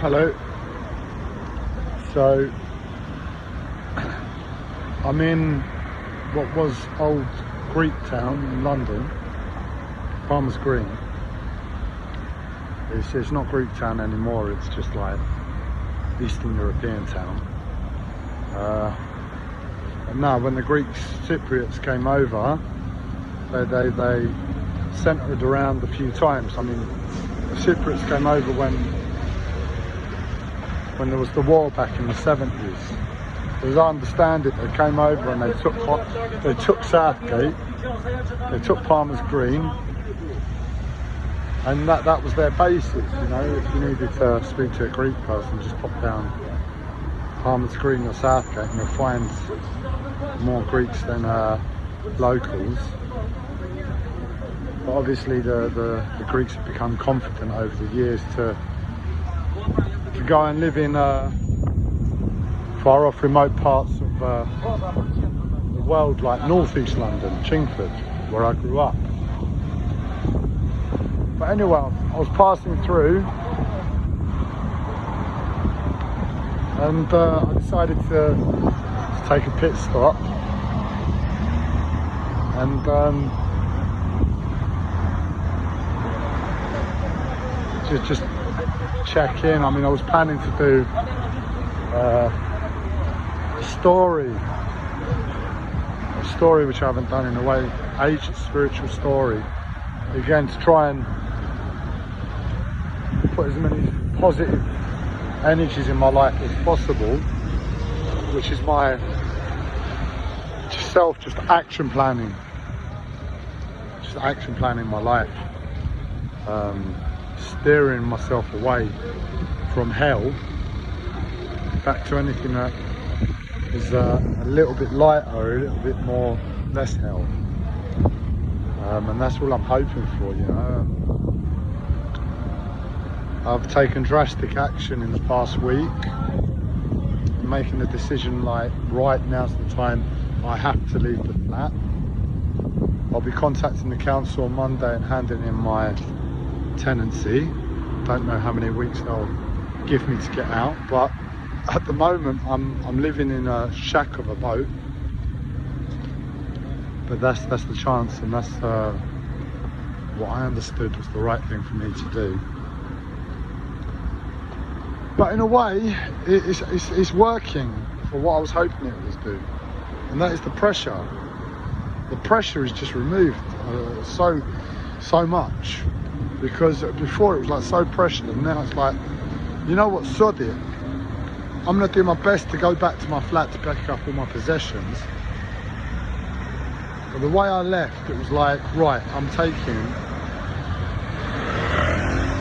Hello. So I'm in what was old Greek town in London, Farmers Green. It's not Greek town anymore, it's just like Eastern European town. And now when the Greek Cypriots came over, they centred around a few times. I mean, the Cypriots came over when there was the war back in the 70s. As I understand it, they came over and they took Southgate, they took Farmers Green, and that was their basis. You know, if you needed to speak to a Greek person, just pop down Farmers Green or Southgate and you'll find more Greeks than locals. But obviously the Greeks have become confident over the years to go and live in far off remote parts of the world, like northeast London, Chingford, where I grew up. But anyway, I was passing through and I decided to take a pit stop and just check in. I mean, I was planning to do a story which I haven't done in a way, ancient spiritual story, again to try and put as many positive energies in my life as possible, which is my just action planning my life, steering myself away from hell back to anything that is a little bit lighter, or a little bit more less hell, and that's all I'm hoping for, you know. I've taken drastic action in the past week, making the decision like right now's the time I have to leave the flat. I'll be contacting the council on Monday and handing in my tenancy. Don't know how many weeks they'll give me to get out, but at the moment I'm living in a shack of a boat. But that's the chance, and that's what I understood was the right thing for me to do. But in a way, it's working for what I was hoping it was do, and that is the pressure. The pressure is just removed so much, because before it was like so pressured, and now it's like, you know what, sod it. I'm gonna do my best to go back to my flat to pick up all my possessions. But the way I left, it was like, right, I'm taking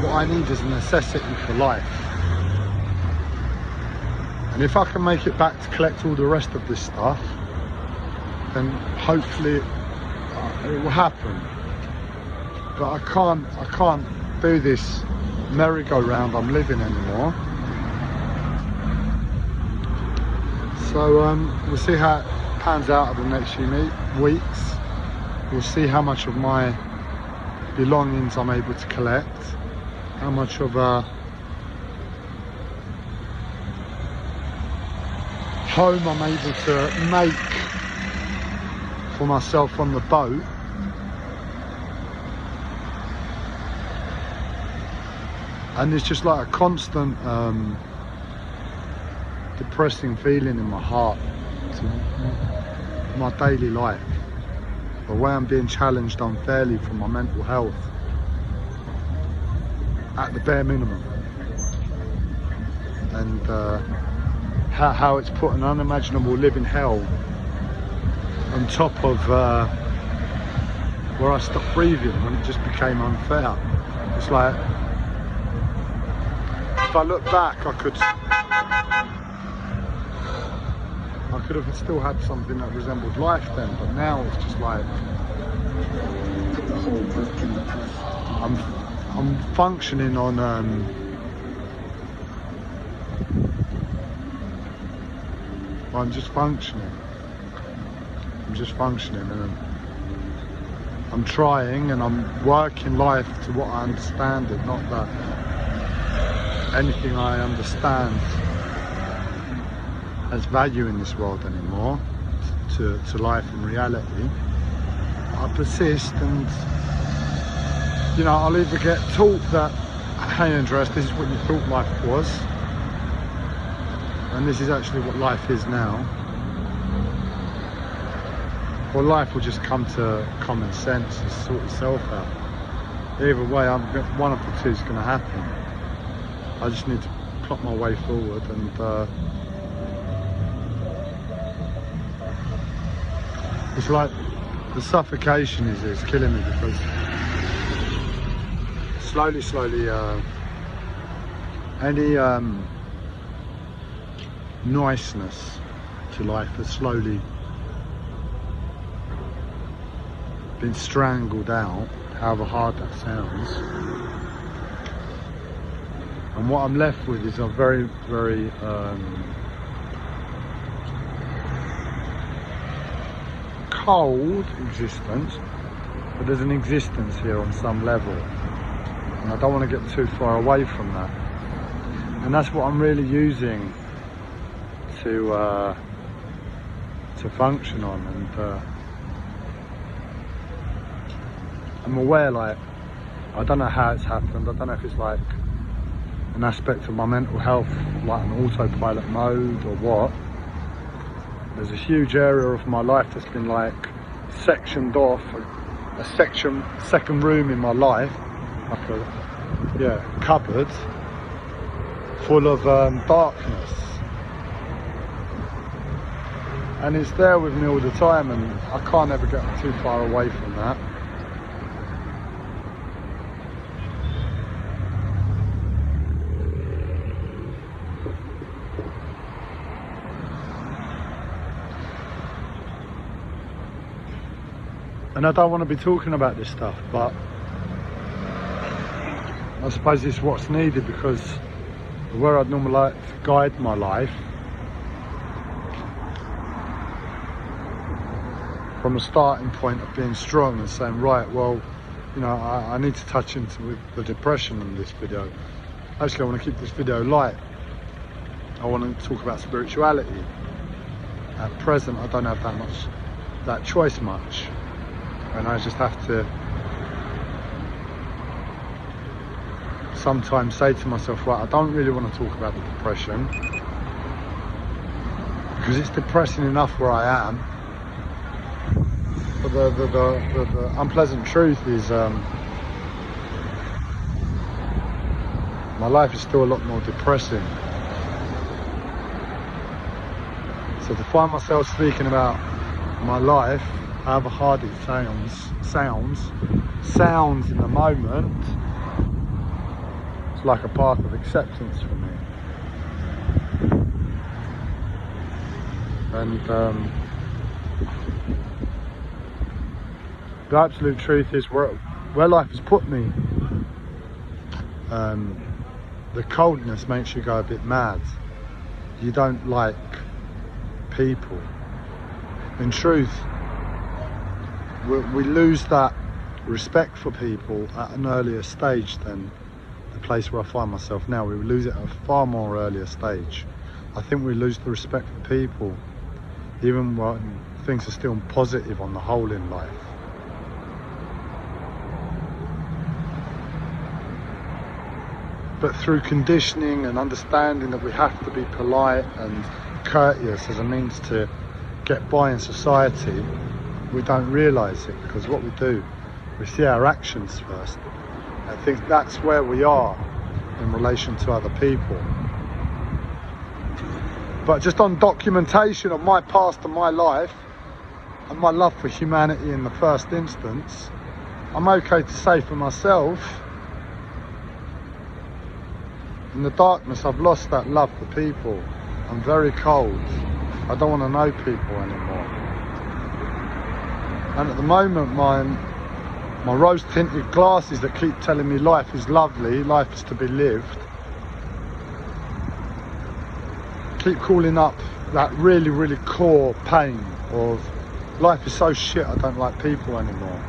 what I need as a necessity for life. And if I can make it back to collect all the rest of this stuff, then hopefully it will happen. But I can't do this merry-go-round I'm living anymore. So we'll see how it pans out over the next few weeks. We'll see how much of my belongings I'm able to collect, how much of a home I'm able to make for myself on the boat. And it's just like a constant depressing feeling in my heart to my daily life, the way I'm being challenged unfairly for my mental health at the bare minimum, and how it's put an unimaginable living hell on top of where I stopped breathing when it just became unfair. It's like, if I look back, I could have still had something that resembled life then, but now it's just like I'm functioning on I'm just functioning and I'm trying and I'm working life to what I understand it, not that anything I understand has value in this world anymore, to life and reality, I persist, and you know, I'll either get taught that, hey Andreas, this is what you thought life was, and this is actually what life is now, or life will just come to common sense and sort itself out. Either way, one of the two is going to happen. I just need to plot my way forward, and it's like the suffocation is killing me, because slowly any niceness to life has slowly been strangled out, however hard that sounds. And what I'm left with is a very cold existence, but there's an existence here on some level, and I don't want to get too far away from that. And that's what I'm really using to function on. And I'm aware, like, I don't know how it's happened. I don't know if it's like an aspect of my mental health, like an autopilot mode or what. There's a huge area of my life that's been like sectioned off, a second room in my life, like a cupboard full of darkness, and it's there with me all the time, and I can't ever get too far away from that. And I don't want to be talking about this stuff, but I suppose it's what's needed, because where I'd normally like to guide my life, from a starting point of being strong and saying, right, well, you know, I need to touch into the depression in this video. Actually, I want to keep this video light. I want to talk about spirituality. At present, I don't have that choice much. And I just have to sometimes say to myself, right, I don't really want to talk about the depression, because it's depressing enough where I am. But the unpleasant truth is my life is still a lot more depressing. So to find myself speaking about my life, however hard it sounds in the moment, it's like a path of acceptance for me. And the absolute truth is, where life has put me, the coldness makes you go a bit mad. You don't like people. In truth, we lose that respect for people at an earlier stage than the place where I find myself now. We lose it at a far more earlier stage. I think we lose the respect for people even when things are still positive on the whole in life. But through conditioning and understanding that we have to be polite and courteous as a means to get by in society, we don't realise it, because what we do, we see our actions first. I think that's where we are in relation to other people. But just on documentation of my past and my life and my love for humanity in the first instance, I'm okay to say for myself, in the darkness, I've lost that love for people. I'm very cold. I don't want to know people anymore. And at the moment, my rose-tinted glasses that keep telling me life is lovely, life is to be lived, keep calling up that really core pain of life is so shit, I don't like people anymore.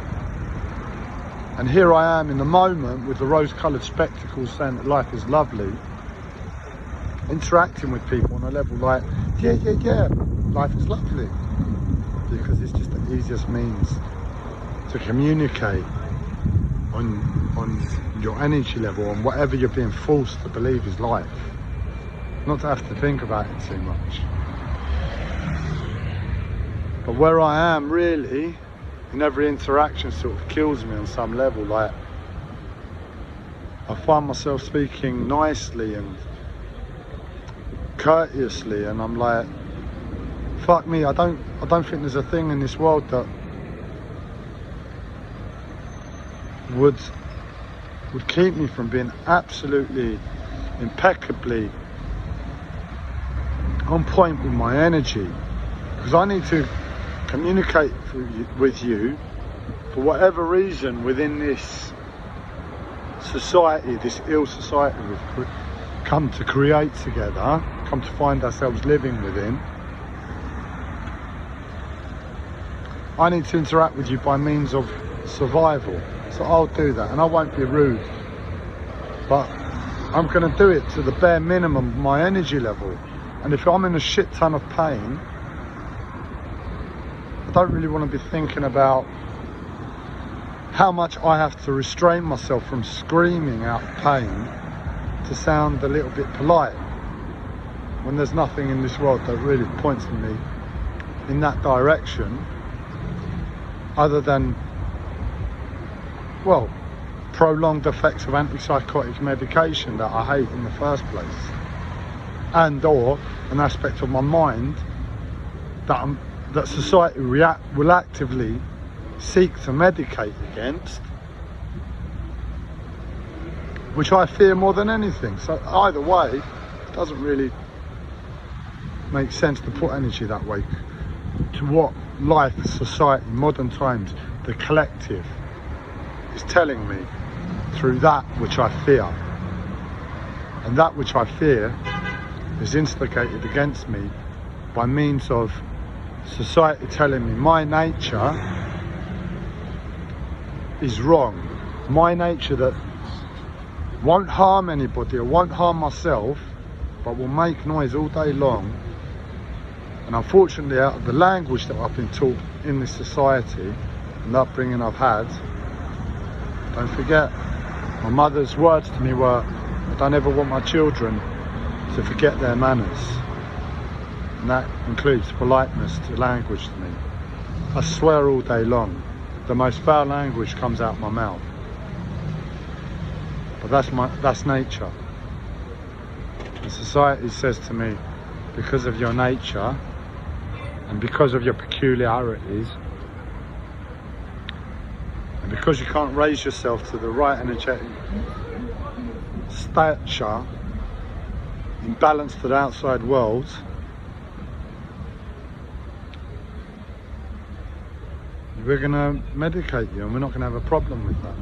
And here I am in the moment with the rose-coloured spectacles saying that life is lovely, interacting with people on a level like, yeah, life is lovely. Because it's just the easiest means to communicate on your energy level, on whatever you're being forced to believe is life. Not to have to think about it too much. But where I am really, in every interaction sort of kills me on some level. Like, I find myself speaking nicely and courteously, and I'm like, fuck me, I don't think there's a thing in this world that would keep me from being absolutely impeccably on point with my energy, because I need to communicate with you for whatever reason within this society, this ill society we've come to create together, come to find ourselves living within. I need to interact with you by means of survival, so I'll do that, and I won't be rude, but I'm going to do it to the bare minimum of my energy level. And if I'm in a shit ton of pain, I don't really want to be thinking about how much I have to restrain myself from screaming out pain to sound a little bit polite, when there's nothing in this world that really points me in that direction, other than, well, prolonged effects of antipsychotic medication that I hate in the first place, and or an aspect of my mind that society will actively seek to medicate against, which I fear more than anything. So either way, it doesn't really make sense to put energy that way to what life, society, modern times, the collective is telling me through that which I fear. And that which I fear is instigated against me by means of society telling me my nature is wrong. My nature that won't harm anybody or won't harm myself, but will make noise all day long. And unfortunately, out of the language that I've been taught in this society and the upbringing I've had, don't forget, my mother's words to me were, I don't ever want my children to forget their manners. And that includes politeness to language to me. I swear all day long. The most foul language comes out my mouth. But that's nature. And society says to me, because of your nature and because of your peculiarities, and because you can't raise yourself to the right energetic stature in balance to the outside world, we're going to medicate you, and we're not going to have a problem with that.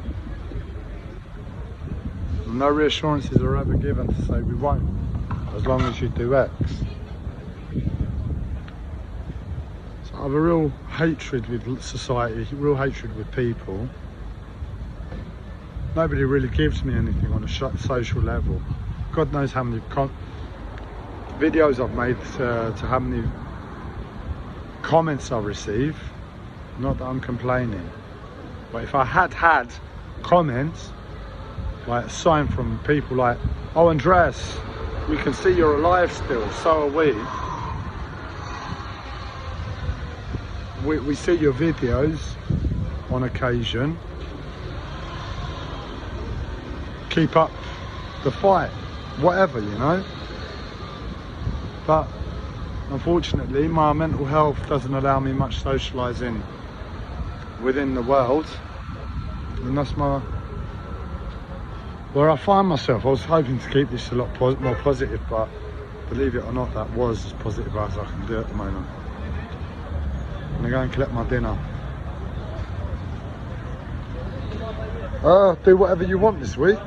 And no reassurances are ever given to say we won't, as long as you do X. So I have a real hatred with society, real hatred with people. Nobody really gives me anything on a social level. God knows how many videos I've made to how many comments I receive. Not that I'm complaining, but if I had comments, like a sign from people like, oh Andreas, we can see you're alive still, so are we. We see your videos on occasion. Keep up the fight, whatever, you know. But unfortunately, my mental health doesn't allow me much socialising within the world, and that's where I find myself. I was hoping to keep this a lot more positive, but believe it or not, that was as positive as I can do at the moment. I'm gonna go and collect my dinner. Do whatever you want this week.